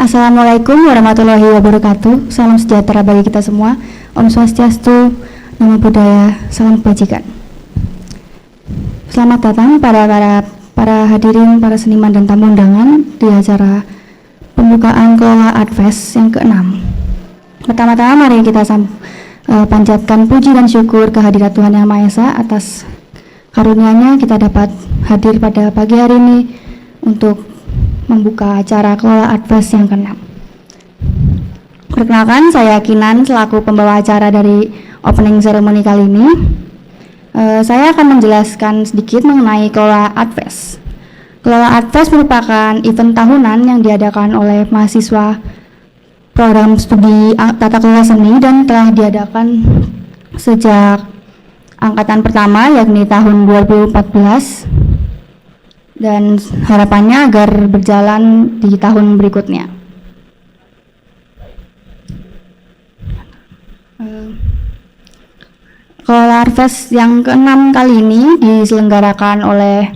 Assalamualaikum warahmatullahi wabarakatuh. Salam sejahtera bagi kita semua. Om Swastiastu, Namo Buddhaya, salam kebajikan. Selamat datang para hadirin, para seniman dan tamu undangan di acara pembukaan Kelola Art Fest yang ke-6. Pertama-tama mari kita panjatkan puji dan syukur kehadirat Tuhan Yang Maha Esa atas karunia-Nya kita dapat hadir pada pagi hari ini untuk membuka acara Kelola Art Fest yang ke-6. Perkenalkan, saya Kinan selaku pembawa acara dari opening ceremony kali ini. Saya akan menjelaskan sedikit mengenai Kelola Art Fest. Kelola Art Fest merupakan event tahunan yang diadakan oleh mahasiswa program studi tata kelola seni dan telah diadakan sejak angkatan pertama, yakni tahun 2014, dan harapannya agar berjalan di tahun berikutnya. Kelola Art Fest yang ke-6 kali ini diselenggarakan oleh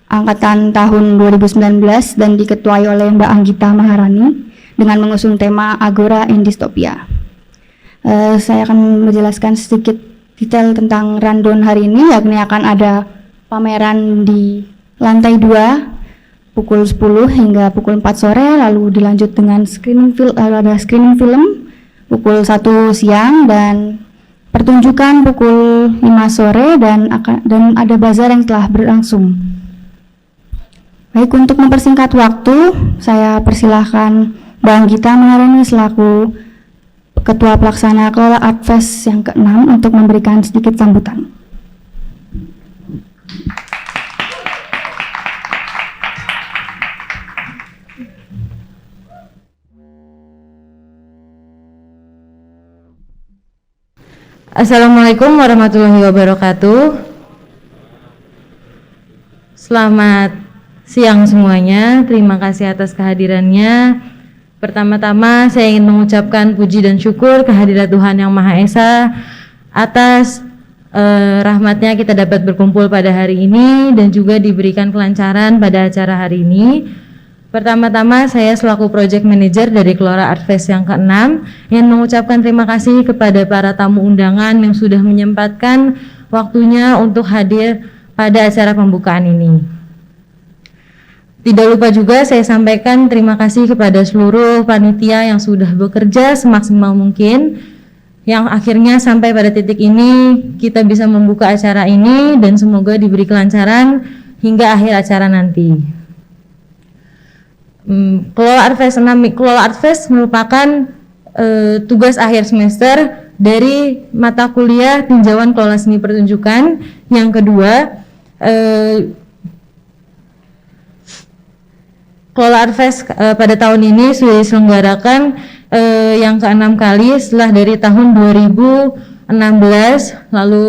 angkatan tahun 2019 dan diketuai oleh Mbak Anggita Maharani dengan mengusung tema Agora in Dystopia. Saya akan menjelaskan sedikit detail tentang rundown hari ini, yakni akan ada pameran di lantai 2 pukul 10 hingga pukul 4 sore, lalu dilanjut dengan screening film pukul 1 siang dan pertunjukan pukul 5 sore dan ada bazar yang telah berlangsung. Baik, untuk mempersingkat waktu, saya persilahkan Mbak Anggita Maharani selaku Ketua Pelaksana Kelola Art Fest yang ke-6 untuk memberikan sedikit sambutan. Assalamualaikum warahmatullahi wabarakatuh. Selamat siang semuanya. Terima kasih atas kehadirannya. Pertama-tama saya ingin mengucapkan puji dan syukur kehadirat Tuhan Yang Maha Esa atas rahmatnya kita dapat berkumpul pada hari ini dan juga diberikan kelancaran pada acara hari ini. Pertama-tama saya selaku Project Manager dari Kelola Art Fest yang ke-6 ingin mengucapkan terima kasih kepada para tamu undangan yang sudah menyempatkan waktunya untuk hadir pada acara pembukaan ini. Tidak lupa juga saya sampaikan terima kasih kepada seluruh panitia yang sudah bekerja semaksimal mungkin, yang akhirnya sampai pada titik ini kita bisa membuka acara ini dan semoga diberi kelancaran hingga akhir acara nanti. Kelola Art Fest merupakan tugas akhir semester dari mata kuliah tinjauan kelola seni pertunjukan. Yang kedua, Kelola Art Fest pada tahun ini sudah diselenggarakan yang ke-6 kali setelah dari tahun 2016 lalu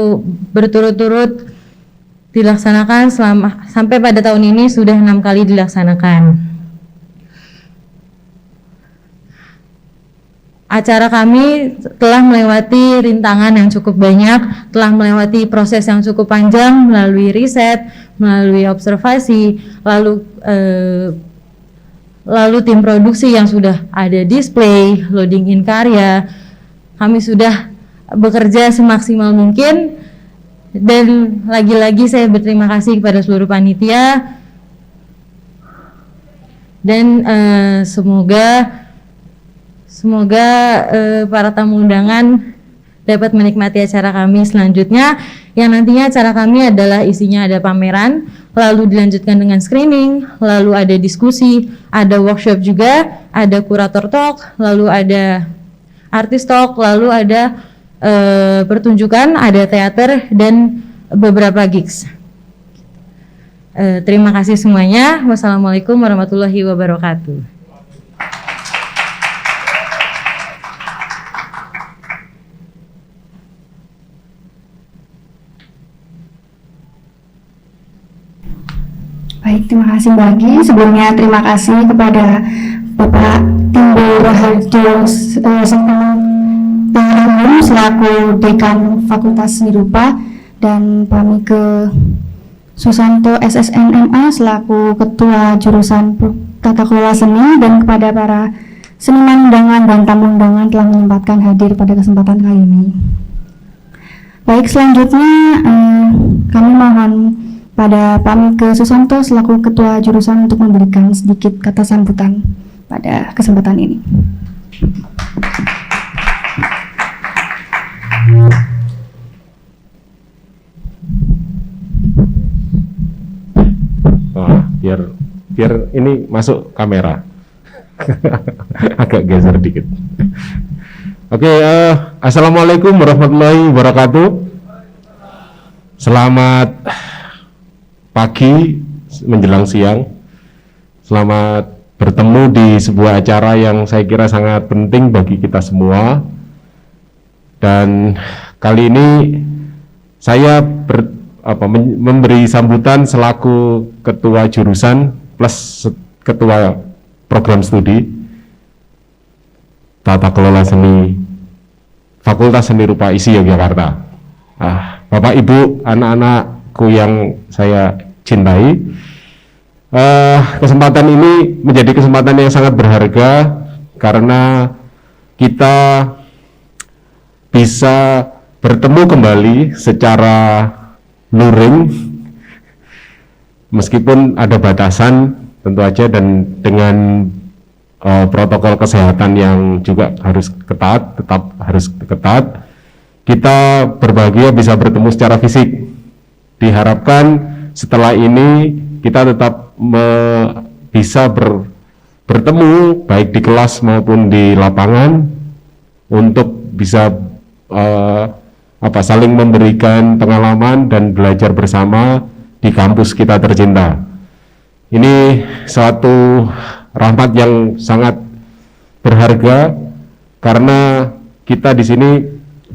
berturut-turut dilaksanakan sampai pada tahun ini sudah 6 kali dilaksanakan. Acara kami telah melewati rintangan yang cukup banyak, telah melewati proses yang cukup panjang melalui riset, melalui observasi, lalu tim produksi yang sudah ada display, loading in karya. Kami sudah bekerja semaksimal mungkin dan lagi-lagi saya berterima kasih kepada seluruh panitia dan semoga para tamu undangan dapat menikmati acara kami selanjutnya, yang nantinya acara kami adalah isinya ada pameran, lalu dilanjutkan dengan screening, lalu ada diskusi, ada workshop juga, ada kurator talk, lalu ada artis talk, lalu ada pertunjukan, ada teater dan beberapa gigs. Terima kasih semuanya. Wassalamualaikum warahmatullahi wabarakatuh. Baik, terima kasih Mbak Anggi. Sebelumnya terima kasih kepada Bapak Timbul Raharjo Umum selaku Dekan Fakultas Seni Rupa dan Pak Mike Susanto SSNMA selaku Ketua Jurusan Tata Kelola Seni, dan kepada para seniman undangan dan tamu undangan telah menyempatkan hadir pada kesempatan kali ini. Baik, selanjutnya kami mohon pada Pak Mike Susanto selaku Ketua Jurusan untuk memberikan sedikit kata sambutan pada kesempatan ini. Wah, biar ini masuk kamera. Agak geser dikit. Oke, assalamualaikum warahmatullahi wabarakatuh. Selamat pagi menjelang siang. Selamat bertemu di sebuah acara yang saya kira sangat penting bagi kita semua. Dan kali ini saya memberi sambutan selaku ketua jurusan plus ketua program studi Tata Kelola Seni Fakultas Seni Rupa ISI Yogyakarta. Bapak Ibu, anak-anakku yang saya cintai, kesempatan ini menjadi kesempatan yang sangat berharga karena kita bisa bertemu kembali secara luring, meskipun ada batasan tentu aja, dan dengan protokol kesehatan yang juga harus ketat, tetap harus ketat. Kita berbahagia bisa bertemu secara fisik. Diharapkan setelah ini kita tetap bisa bertemu baik di kelas maupun di lapangan untuk bisa saling memberikan pengalaman dan belajar bersama di kampus kita tercinta. Ini suatu rahmat yang sangat berharga karena kita di sini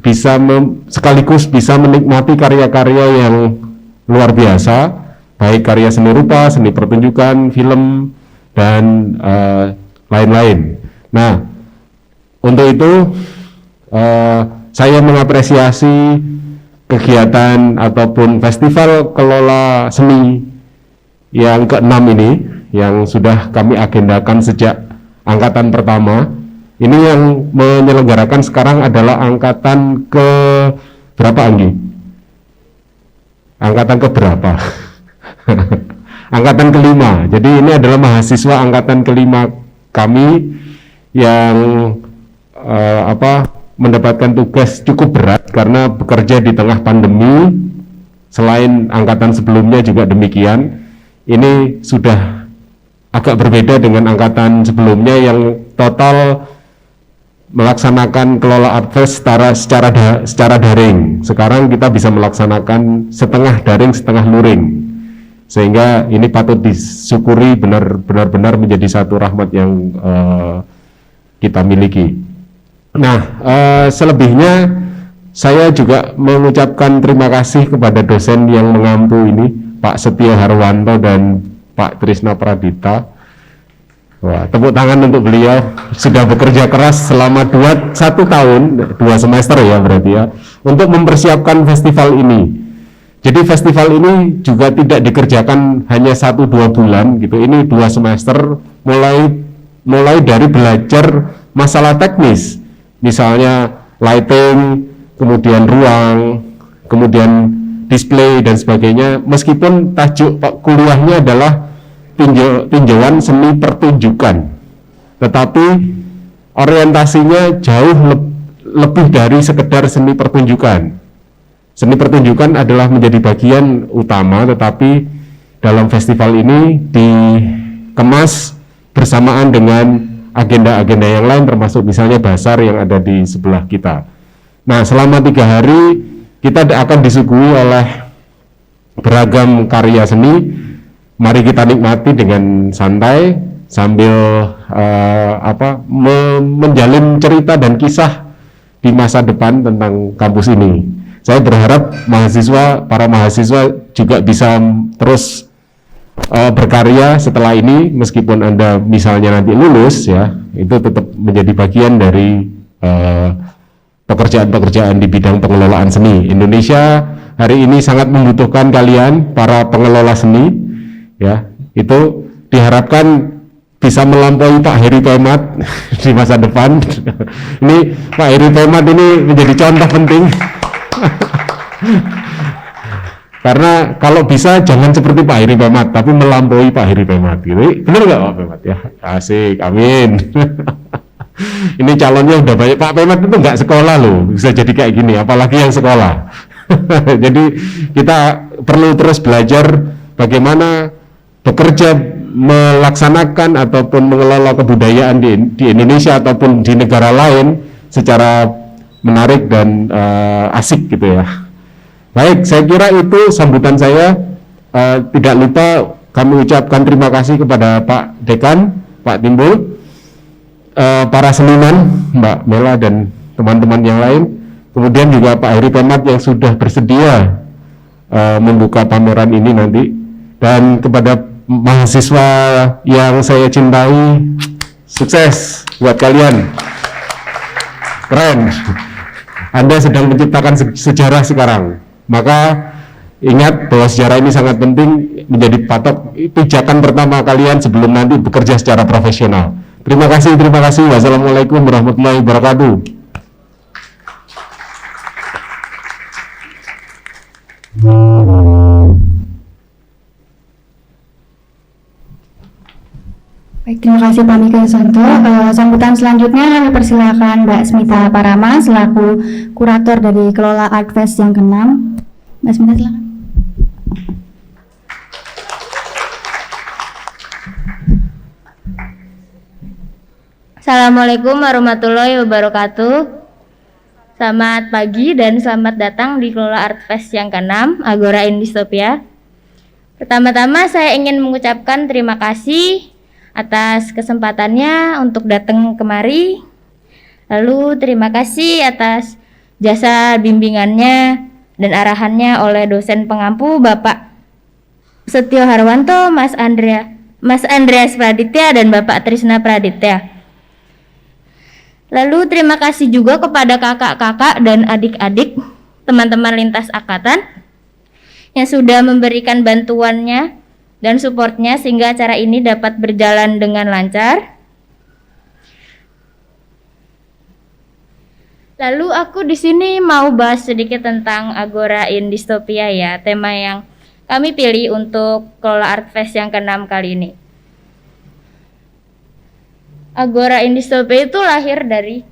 bisa sekaligus bisa menikmati karya-karya yang luar biasa, baik karya seni rupa, seni pertunjukan, film, dan lain-lain. Nah, untuk itu saya mengapresiasi kegiatan ataupun festival kelola seni yang ke-6 ini yang sudah kami agendakan sejak angkatan pertama. Ini yang menyelenggarakan sekarang adalah angkatan ke berapa, Anggi? Angkatan ke berapa? Angkatan kelima. Jadi ini adalah mahasiswa angkatan kelima kami yang mendapatkan tugas cukup berat karena bekerja di tengah pandemi. Selain angkatan sebelumnya juga demikian. Ini sudah agak berbeda dengan angkatan sebelumnya yang total melaksanakan kelola Artfest secara daring. Sekarang kita bisa melaksanakan setengah daring, setengah luring, sehingga ini patut disyukuri, benar-benar menjadi satu rahmat yang kita miliki. Nah, selebihnya saya juga mengucapkan terima kasih kepada dosen yang mengampu ini, Pak Setio Harwanto dan Pak Trisna Pradita. Wah, tepuk tangan untuk beliau, sudah bekerja keras selama 1 tahun, 2 semester ya berarti ya, untuk mempersiapkan festival ini. Jadi festival ini juga tidak dikerjakan hanya 1-2 bulan gitu, ini 2 semester, mulai dari belajar masalah teknis, misalnya lighting, kemudian ruang, kemudian display dan sebagainya, meskipun tajuk kuliahnya adalah tinjauan seni pertunjukan, tetapi orientasinya jauh lebih dari sekedar seni pertunjukan. Seni pertunjukan adalah menjadi bagian utama, tetapi dalam festival ini dikemas bersamaan dengan agenda-agenda yang lain, termasuk misalnya basar yang ada di sebelah kita. Nah, selama 3 hari kita akan disuguhi oleh beragam karya seni. Mari kita nikmati dengan santai sambil menjalin cerita dan kisah di masa depan tentang kampus ini. Saya berharap para mahasiswa juga bisa terus berkarya setelah ini, meskipun Anda misalnya nanti lulus ya, itu tetap menjadi bagian dari pekerjaan-pekerjaan di bidang pengelolaan seni. Indonesia hari ini sangat membutuhkan kalian para pengelola seni. Ya, itu diharapkan bisa melampaui Pak Heri Pemat di masa depan. Ini Pak Heri Pemat ini menjadi contoh penting. Karena kalau bisa jangan seperti Pak Heri Pemat, tapi melampaui Pak Heri Pemat gitu. Benar nggak Pak Pemat ya? Asik, amin. Ini calonnya udah banyak. Pak Pemat itu nggak sekolah loh, bisa jadi kayak gini, apalagi yang sekolah. Jadi kita perlu terus belajar bagaimana bekerja melaksanakan ataupun mengelola kebudayaan di Indonesia ataupun di negara lain secara menarik dan asik gitu ya. Baik, saya kira itu sambutan saya. Tidak lupa kami ucapkan terima kasih kepada Pak Dekan, Pak Timbul, para seniman, Mbak Mela dan teman-teman yang lain. Kemudian juga Pak Heri Pemat yang sudah bersedia membuka pameran ini nanti. Dan kepada mahasiswa yang saya cintai, sukses buat kalian. Keren. Anda sedang menciptakan sejarah sekarang. Maka ingat bahwa sejarah ini sangat penting, menjadi patok pijakan pertama kalian sebelum nanti bekerja secara profesional. Terima kasih. Wassalamualaikum warahmatullahi wabarakatuh. Baik, terima kasih Pak Mika Yusanto. Sambutan selanjutnya kami persilakan Mbak Smita Parama selaku kurator dari Kelola Art Fest yang ke-6. Mbak Smita, silakan. Assalamualaikum warahmatullahi wabarakatuh. Selamat pagi dan selamat datang di Kelola Art Fest yang ke-6 Agora Indistopia. Pertama-tama saya ingin mengucapkan terima kasih atas kesempatannya untuk datang kemari. Lalu terima kasih atas jasa bimbingannya dan arahannya oleh dosen pengampu Bapak Setio Harwanto, Mas Andreas Praditya dan Bapak Trisna Praditya. Lalu terima kasih juga kepada kakak-kakak dan adik-adik teman-teman lintas angkatan yang sudah memberikan bantuannya dan supportnya sehingga acara ini dapat berjalan dengan lancar. Lalu aku di sini mau bahas sedikit tentang Agora Indistopia ya, tema yang kami pilih untuk Kelola Art Fest yang ke-6 kali ini. Agora Indistopia itu lahir dari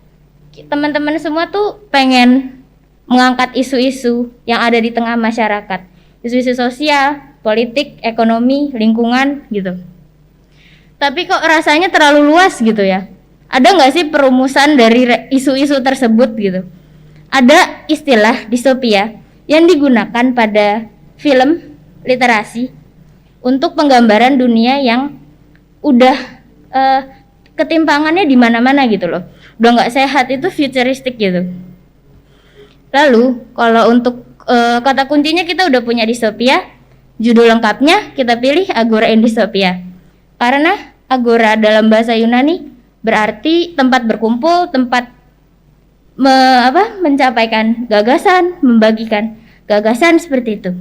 teman-teman semua tuh pengen mengangkat isu-isu yang ada di tengah masyarakat, isu-isu sosial, politik, ekonomi, lingkungan gitu. Tapi kok rasanya terlalu luas gitu ya. Ada nggak sih perumusan dari isu-isu tersebut gitu? Ada istilah distopia yang digunakan pada film, literasi untuk penggambaran dunia yang udah ketimpangannya di mana-mana gitu loh. Udah nggak sehat, itu futuristik gitu. Lalu kalau untuk kata kuncinya kita udah punya distopia. Judul lengkapnya kita pilih Agora Indistopia. Karena Agora dalam bahasa Yunani berarti tempat berkumpul, tempat mencapaikan gagasan, membagikan gagasan seperti itu.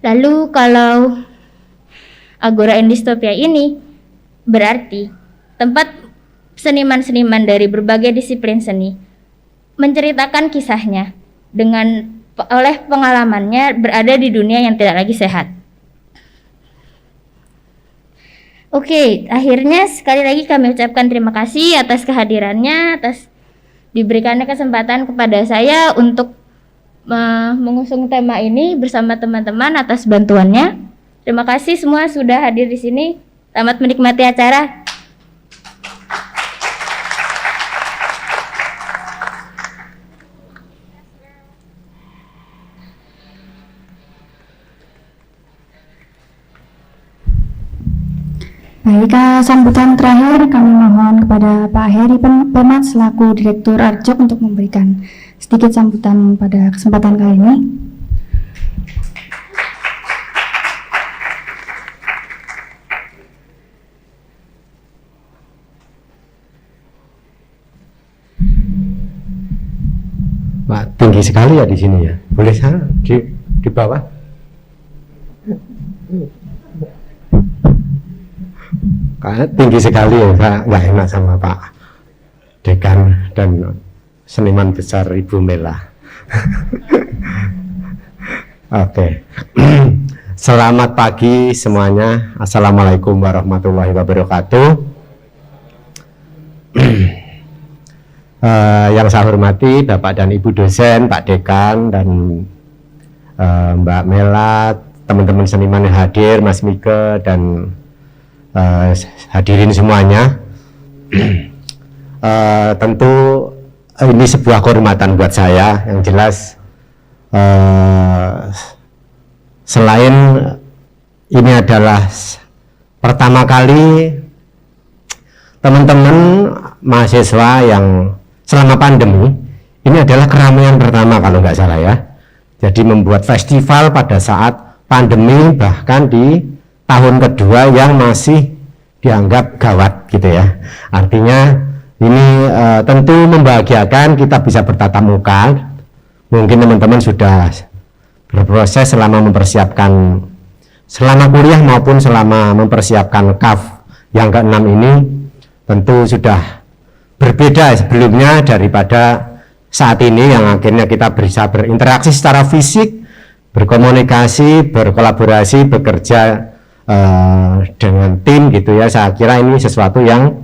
Lalu kalau Agora Indistopia ini berarti tempat seniman-seniman dari berbagai disiplin seni menceritakan kisahnya dengan oleh pengalamannya berada di dunia yang tidak lagi sehat. Oke, akhirnya sekali lagi kami ucapkan terima kasih atas kehadirannya, atas diberikannya kesempatan kepada saya untuk mengusung tema ini bersama teman-teman atas bantuannya. Terima kasih semua sudah hadir di sini. Selamat menikmati acara. Baik, sambutan terakhir kami mohon kepada Pak Heri Pemat selaku Direktur Arjok untuk memberikan sedikit sambutan pada kesempatan kali ini. Pak, tinggi sekali ya di sini ya. Boleh sana di bawah. tinggi sekali ya, saya nggak enak sama Pak Dekan dan seniman besar Ibu Mela. Oke. Selamat pagi semuanya. Assalamualaikum warahmatullahi wabarakatuh. Yang saya hormati Bapak dan Ibu dosen, Pak Dekan dan Mbak Mela, teman-teman seniman yang hadir, Mas Mike dan hadirin semuanya. Tentu ini sebuah kehormatan buat saya. Yang jelas selain ini adalah pertama kali teman-teman mahasiswa yang selama pandemi, ini adalah keramaian pertama kalau nggak salah ya. Jadi membuat festival pada saat pandemi, bahkan di tahun kedua yang masih dianggap gawat gitu ya. Artinya ini tentu membahagiakan, kita bisa bertatap muka. Mungkin teman-teman sudah berproses selama mempersiapkan, selama kuliah maupun selama mempersiapkan KAF yang ke-6 ini, tentu sudah berbeda sebelumnya daripada saat ini yang akhirnya kita bisa berinteraksi secara fisik, berkomunikasi, berkolaborasi, bekerja dengan tim gitu ya. Saya kira ini sesuatu yang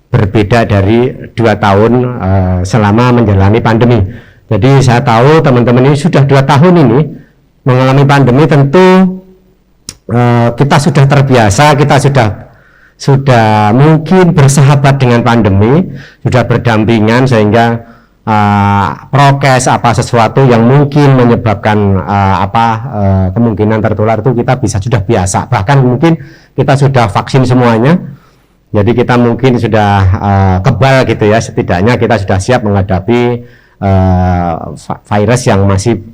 berbeda dari 2 tahun selama menjalani pandemi. Jadi saya tahu teman-teman ini sudah 2 tahun ini mengalami pandemi, tentu kita sudah terbiasa, kita sudah mungkin bersahabat dengan pandemi, sudah berdampingan, sehingga prokes apa sesuatu yang mungkin menyebabkan kemungkinan tertular itu kita bisa sudah biasa. Bahkan mungkin kita sudah vaksin semuanya, jadi kita mungkin sudah kebal gitu ya. Setidaknya kita sudah siap menghadapi virus yang masih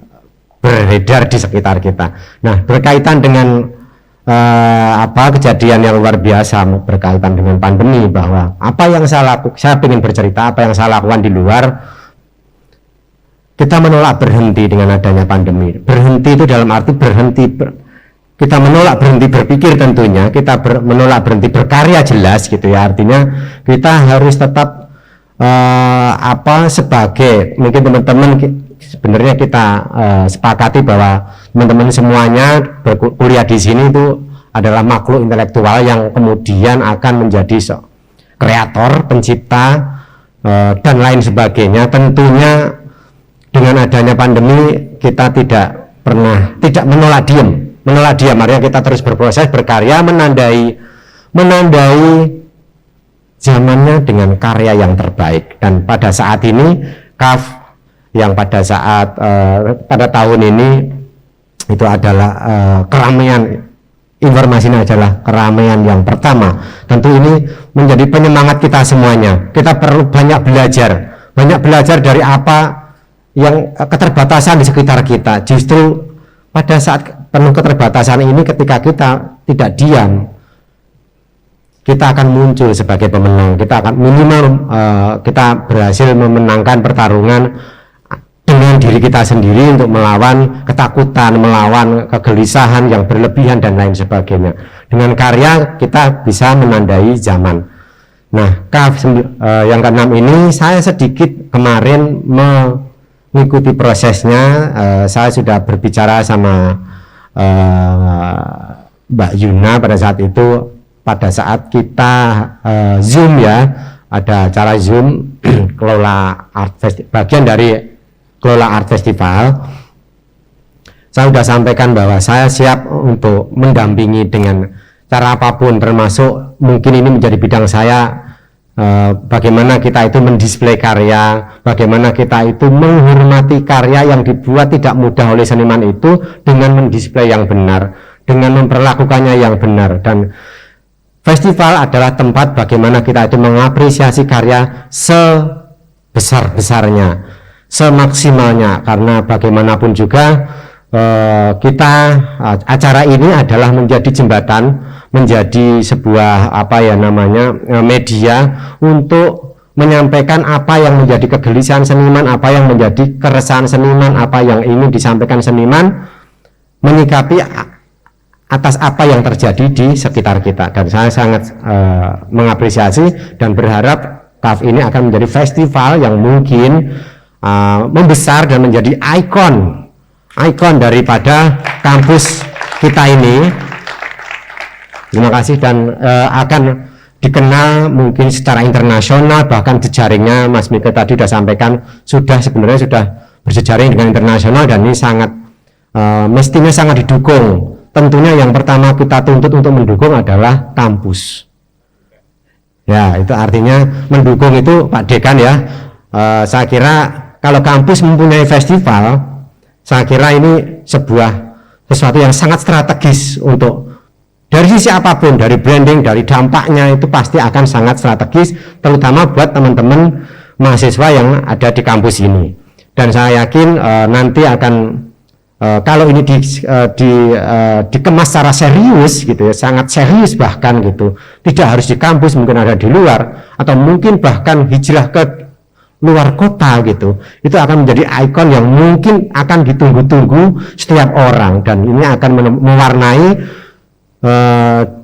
beredar di sekitar kita. Nah, berkaitan dengan kejadian yang luar biasa berkaitan dengan pandemi, bahwa apa yang saya ingin bercerita, apa yang saya lakukan di luar, kita menolak berhenti dengan adanya pandemi. Berhenti itu dalam arti berhenti, kita menolak berhenti berpikir tentunya, kita menolak berhenti berkarya jelas gitu ya. Artinya kita harus tetap sebagai, mungkin teman-teman sebenarnya kita sepakati bahwa teman-teman semuanya berkuliah di sini itu adalah makhluk intelektual yang kemudian akan menjadi kreator, pencipta, dan lain sebagainya. Tentunya dengan adanya pandemi kita tidak menolak diam, artinya kita terus berproses, berkarya, menandai zamannya dengan karya yang terbaik. Dan pada saat ini KAF yang pada pada tahun ini itu adalah keramaian, informasinya adalah keramaian yang pertama. Tentu ini menjadi penyemangat kita semuanya. Kita perlu banyak belajar dari apa yang keterbatasan di sekitar kita. Justru pada saat penuh keterbatasan ini, ketika kita tidak diam, kita akan muncul sebagai pemenang. Kita akan minimal kita berhasil memenangkan pertarungan dengan diri kita sendiri untuk melawan ketakutan, melawan kegelisahan yang berlebihan dan lain sebagainya. Dengan karya kita bisa menandai zaman. Nah, KAF yang ke-6 ini saya sedikit kemarin mengikuti prosesnya. Saya sudah berbicara sama Mbak Yuna pada saat itu, pada saat kita Zoom ya, ada acara Zoom kelola art festival, bagian dari kelola art festival. Saya sudah sampaikan bahwa saya siap untuk mendampingi dengan cara apapun, termasuk mungkin ini menjadi bidang saya, bagaimana kita itu mendisplay karya, bagaimana kita itu menghormati karya yang dibuat tidak mudah oleh seniman itu dengan mendisplay yang benar, dengan memperlakukannya yang benar. Dan festival adalah tempat bagaimana kita itu mengapresiasi karya sebesar-besarnya, semaksimalnya, karena bagaimanapun juga acara ini adalah menjadi jembatan, menjadi sebuah media untuk menyampaikan apa yang menjadi kegelisahan seniman, apa yang menjadi keresahan seniman, apa yang ingin disampaikan seniman, menyikapi atas apa yang terjadi di sekitar kita, dan saya sangat mengapresiasi dan berharap CAF ini akan menjadi festival yang mungkin membesar dan menjadi ikon daripada kampus kita ini. Terima kasih, dan akan dikenal mungkin secara internasional, bahkan jejaringnya Mas Mika tadi sudah sampaikan sebenarnya sudah berjejaring dengan internasional, dan ini sangat mestinya sangat didukung. Tentunya yang pertama kita tuntut untuk mendukung adalah kampus. Ya, itu artinya mendukung itu Pak Dekan ya. Saya kira kalau kampus mempunyai festival, saya kira ini sesuatu yang sangat strategis untuk dari sisi apapun, dari branding, dari dampaknya itu pasti akan sangat strategis, terutama buat teman-teman mahasiswa yang ada di kampus ini. Dan saya yakin nanti akan kalau ini dikemas secara serius gitu ya, sangat serius bahkan gitu, tidak harus di kampus, mungkin ada di luar, atau mungkin bahkan hijrah ke luar kota gitu, itu akan menjadi ikon yang mungkin akan ditunggu-tunggu setiap orang, dan ini akan mewarnai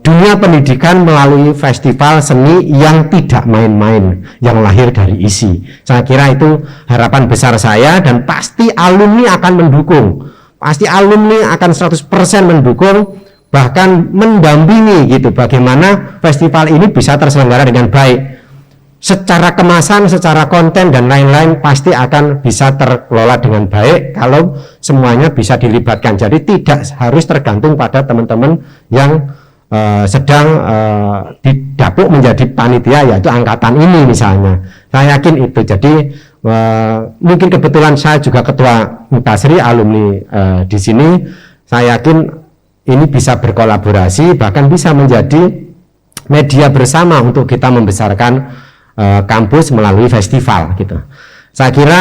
dunia pendidikan melalui festival seni yang tidak main-main, yang lahir dari isi. Saya kira itu harapan besar saya, dan pasti alumni akan mendukung. Pasti alumni akan 100% mendukung, bahkan mendampingi gitu bagaimana festival ini bisa terselenggara dengan baik. Secara kemasan, secara konten dan lain-lain pasti akan bisa terkelola dengan baik kalau semuanya bisa dilibatkan. Jadi tidak harus tergantung pada teman-teman yang sedang didapuk menjadi panitia, yaitu angkatan ini misalnya. Saya yakin itu. Jadi mungkin kebetulan saya juga ketua Mutasri alumni di sini. Saya yakin ini bisa berkolaborasi, bahkan bisa menjadi media bersama untuk kita membesarkan kampus melalui festival gitu. Saya kira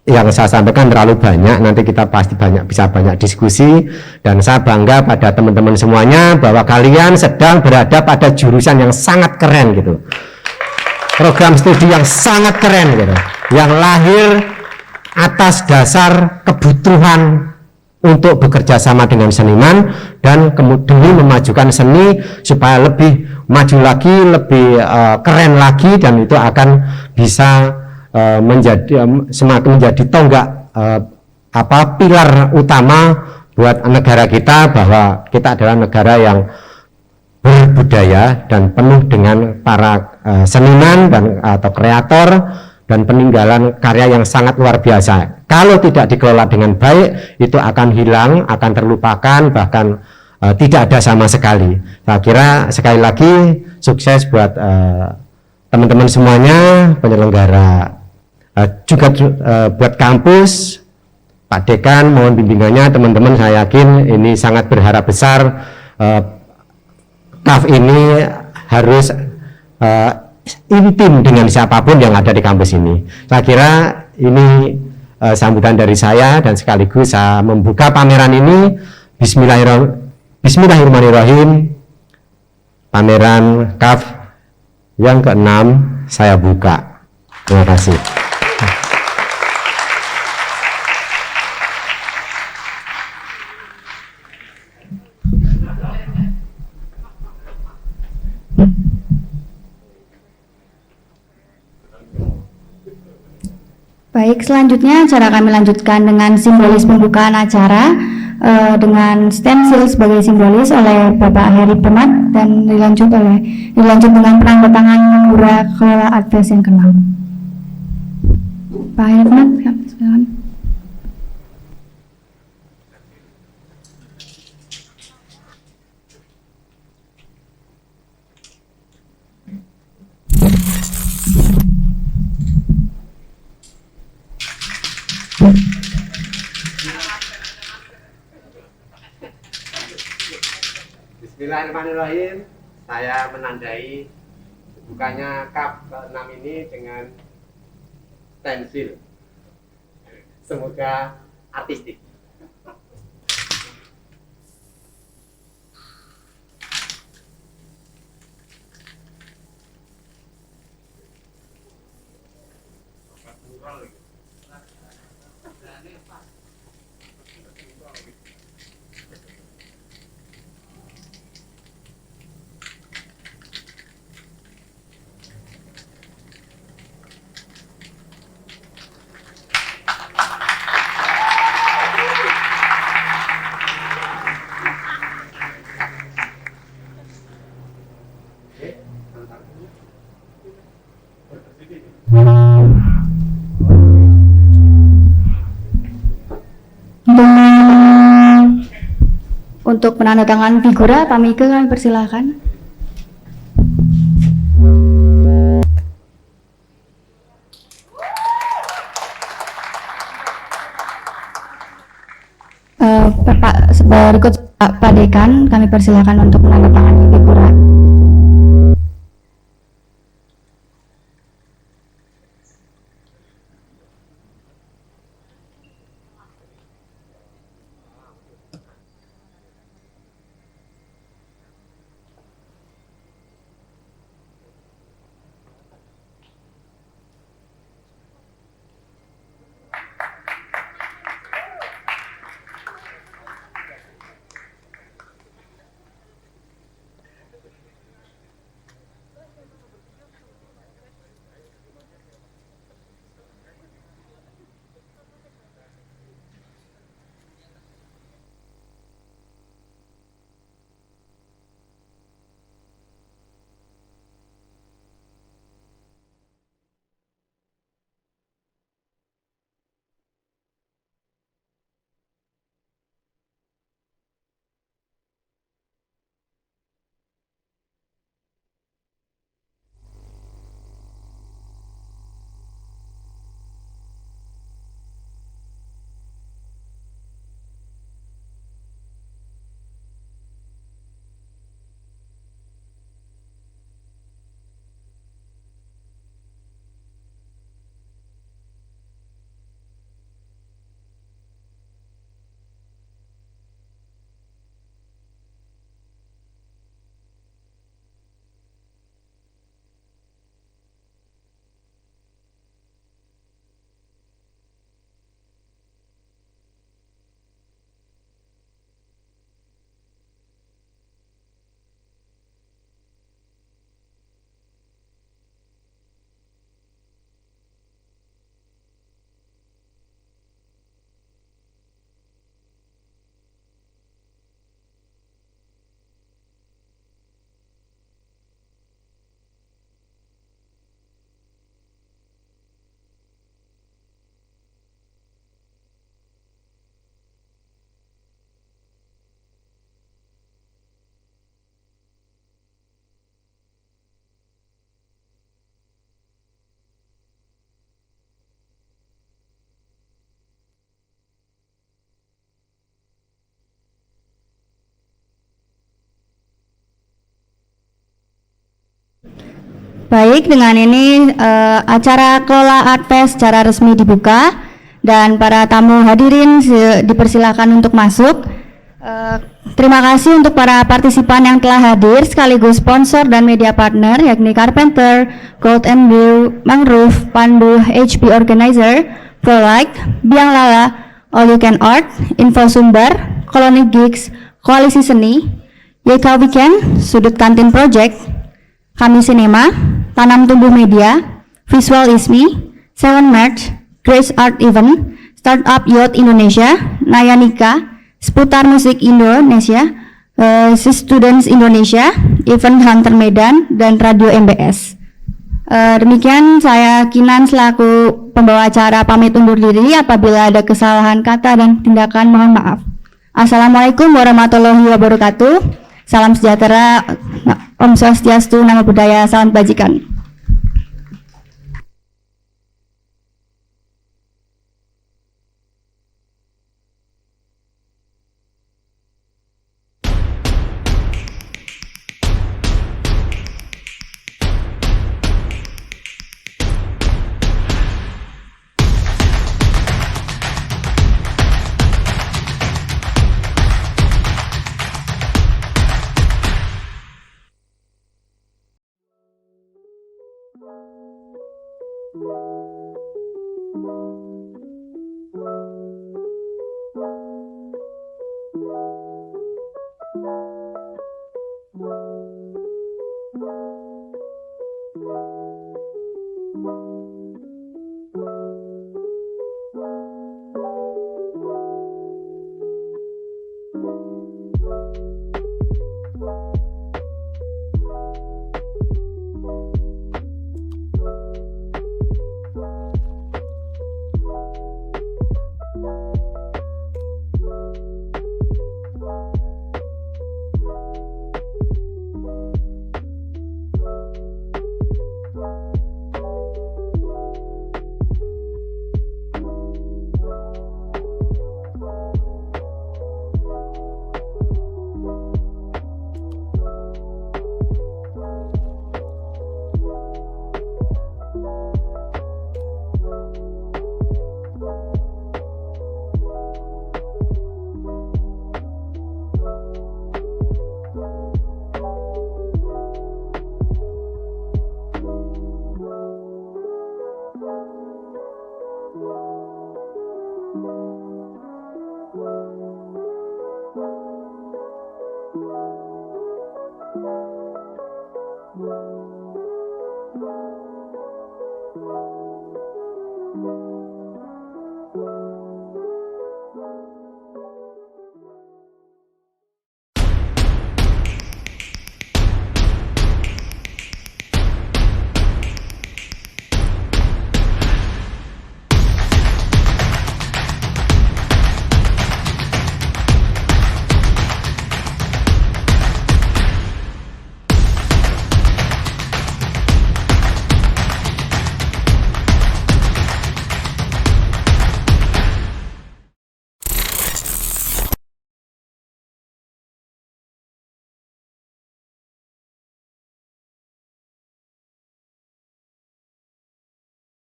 yang saya sampaikan terlalu banyak, nanti kita pasti bisa banyak diskusi, dan saya bangga pada teman-teman semuanya bahwa kalian sedang berada pada jurusan yang sangat keren gitu, program studi yang sangat keren gitu, yang lahir atas dasar kebutuhan untuk bekerja sama dengan seniman, dan kemudian memajukan seni supaya lebih maju lagi, lebih keren lagi, dan itu akan bisa semakin menjadi tonggak pilar utama buat negara kita, bahwa kita adalah negara yang berbudaya dan penuh dengan para seniman dan atau kreator dan peninggalan karya yang sangat luar biasa. Kalau tidak dikelola dengan baik, itu akan hilang, akan terlupakan, bahkan tidak ada sama sekali. Saya kira sekali lagi sukses buat teman-teman semuanya, penyelenggara, juga buat kampus, Pak Dekan mohon bimbingannya. Teman-teman, saya yakin ini sangat berharap besar CAF ini harus intim dengan siapapun yang ada di kampus ini. Saya kira ini sambutan dari saya, dan sekaligus saya membuka pameran ini. Bismillahirrahmanirrahim. Pameran CAF yang ke-6 saya buka. Terima kasih. Baik, selanjutnya acara kami lanjutkan dengan simbolis pembukaan acara dengan stensil sebagai simbolis oleh Bapak Heri Pemat, dan dilanjut dengan penandatangan Menggura Kelola Adves yang ke-6. Pak Heri Pemat, silakan. Bismillahirrahmanirrahim. Saya menandai bukanya CAF ke-6 ini dengan stensil. Semoga artistik. untuk penandatanganan figura, Pak Mike kami persilakan. Berikut Pak Dekan kami persilakan untuk menandatangani figura. Baik, dengan ini acara Kelola Art Fest secara resmi dibuka dan para tamu hadirin dipersilakan untuk masuk. Terima kasih untuk para partisipan yang telah hadir sekaligus sponsor dan media partner yakni Carpenter, Gold and Blue, Mangrove, Pandu, HP Organizer, Prolight, Biang Lala, All You Can Art, Info Sumber, Koloni Gigs, Koalisi Seni, YK Weekend, Sudut Kantin Project, Kami Cinema, Tanam Tumbuh Media, Visual Ismi, Seven Merch, Grace Art Event, Startup Youth Indonesia, Nayanika, Seputar Musik Indonesia, Students Indonesia, Event Hunter Medan, dan Radio MBS. Demikian saya Kinan selaku pembawa acara pamit undur diri. Apabila ada kesalahan kata dan tindakan mohon maaf. Assalamualaikum warahmatullahi wabarakatuh. Salam sejahtera, Om Swastiastu, Namo Buddhaya, salam kebajikan. Thank you.